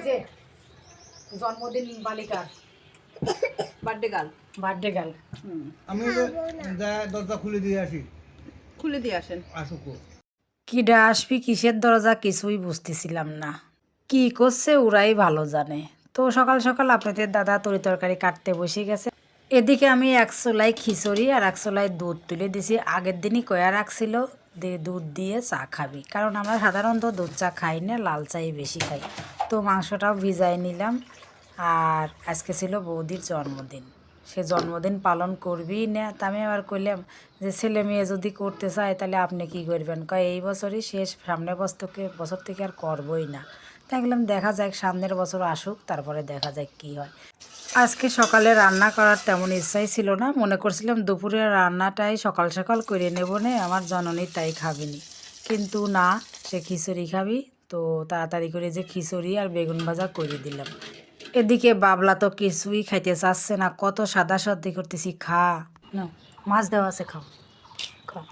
যে জন্মদিন বালিকার বার্থডে গার্ল। আমি দরজা খুলে দিয়ে আসি। খুলে দিয়ে আসেন। আসুক। কিডা আসবি কিসের দরজা কিছুই বুঝতেছিলাম না, কি করছে ওরাই ভালো জানে। তো সকাল সকাল আপনাদের দাদা তরি তরকারি কাটতে বসে গেছে। এদিকে আমি 100 খিচুড়ি আর 100 দুধ তুলে দিছি। আগের দিনই কয়া রাখছিল দুধ দিয়ে চা খাবি, কারণ আমরা সাধারণত দুধ চা খাই না, লাল চাই বেশি খাই। তো মাংসটাও ভিজাই নিলাম। আর আজকে ছিল বৌদির জন্মদিন, সে জন্মদিন পালন করবি না। তা আমি আবার কইলাম যে ছেলে মেয়ে যদি করতে চায় তাহলে আপনি কি করবেন? কয় এই বছরই শেষ, সামনের বছর থেকে আর করবই না। তাই বললাম দেখা যাক, সামনের বছর আসুক, তারপরে দেখা যাক কী হয়। আজকে সকালে রান্না করার তেমন ইচ্ছাই ছিল না, মনে করছিলাম দুপুরের রান্নাটাই সকাল সকাল করে নেব নে, আমার জননী তাই খাবিনি। কিন্তু না, সে খিচুড়ি খাবি, তো তাড়াতাড়ি করে যে খিচুড়ি আর বেগুন ভাজা করে দিলাম। এদিকে বাবলা তো কিছুই খাইতে চাচ্ছে না, কত সাদা সর্দি করতেছি। খা না, মাছ দেওয়া আছে, খাও খাও।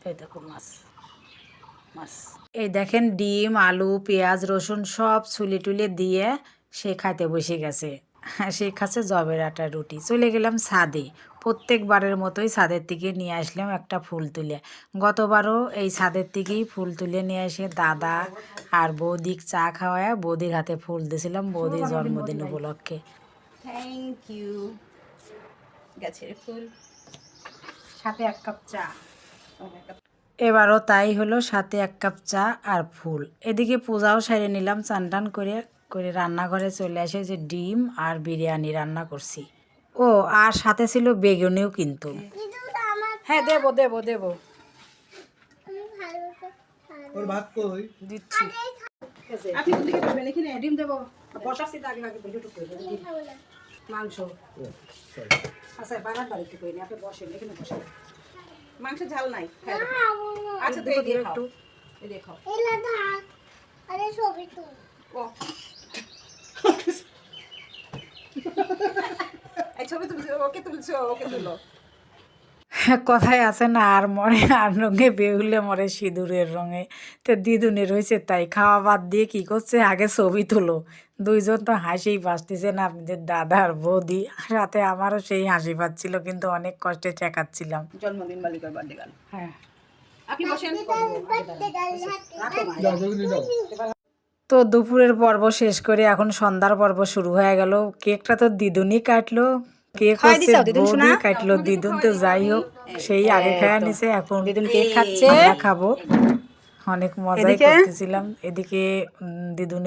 এই দেখো মাছ মাছ। এই দেখেন ডিম আলু পেঁয়াজ রসুন সব ছুলে টুলে দিয়ে সে খাইতে বসে গেছে। সে খাচ্ছে জবের আটার রুটি। চলে গেলাম ছাদে, প্রত্যেকবারের মতোই ছাদের থেকে নিয়ে আসলাম একটা ফুল তুলে। গতবারও এই ছাদের থেকেই ফুল তুলে নিয়ে এসে দাদা আর বৌদিক চা খাওয়ায় বৌদির হাতে ফুল দিয়েছিলাম বৌদির জন্মদিন উপলক্ষে। Thank you. গাছের ফুল সাথে 1 কাপ চা। এবারও তাই হলো, সাথে 1 কাপ চা আর ফুল। এদিকে পূজাও সেরে নিলাম, চান টান করে করে রান্নাঘরে চলে আসে যে ডিম আর বিরিয়ানি রান্না করছি। ও আর সাথে ছিল বেগুনিও কিন্তু। হ্যাঁ দেবো দেবো দেবো, ওর ভাত কই? দিচ্ছি। আপনি কোন দিকে করবেন? এখানে ডিম দেবো, বসাচ্ছি তো আগে আগে মাংস। আচ্ছা বাগান বাড়িতে করিনি, আপনি বসেন, এখানে বসেন। মাংস ঝাল নাই। আচ্ছা তো এই দিয়ে একটু এই দিয়ে খাও। আরে ছবি তো ও এই ছবি তুলছো, ওকে তুলছো, ওকে তুলো। কথায় আছে না, আর মরে আর রঙে বেহুলে মরে সিঁদুরের রঙে। তো দিদুনের হয়েছে তাই, খাওয়া বাদ দিয়ে কি করছে, আগে ছবি তুলো। দুইজন তো হাসিই পাচ্ছিছে না, আপনাদের দাদা আর বৌদি, সাথে আমারও সেই হাসি পাচ্ছিল, কিন্তু অনেক কষ্টে ঠেকাচ্ছিলাম। জন্মদিন বালিকার বার্থডে গার্ল। হ্যাঁ আপনি বসেন। তো দুপুরের পর্ব শেষ করে এখন সন্ধ্যার পর্ব শুরু হয়ে গেল। কেকটা তো দিদুনই কাটলো, কেক হচ্ছে বৌদি কাটলো, দিদুন তো যাই হোক সেই আগে খাওয়া নিছে, এখন দিদুন কেক খাচ্ছে, আমরা খাবো। অনেক মজাই করতেছিলাম। এদিকে দিদুন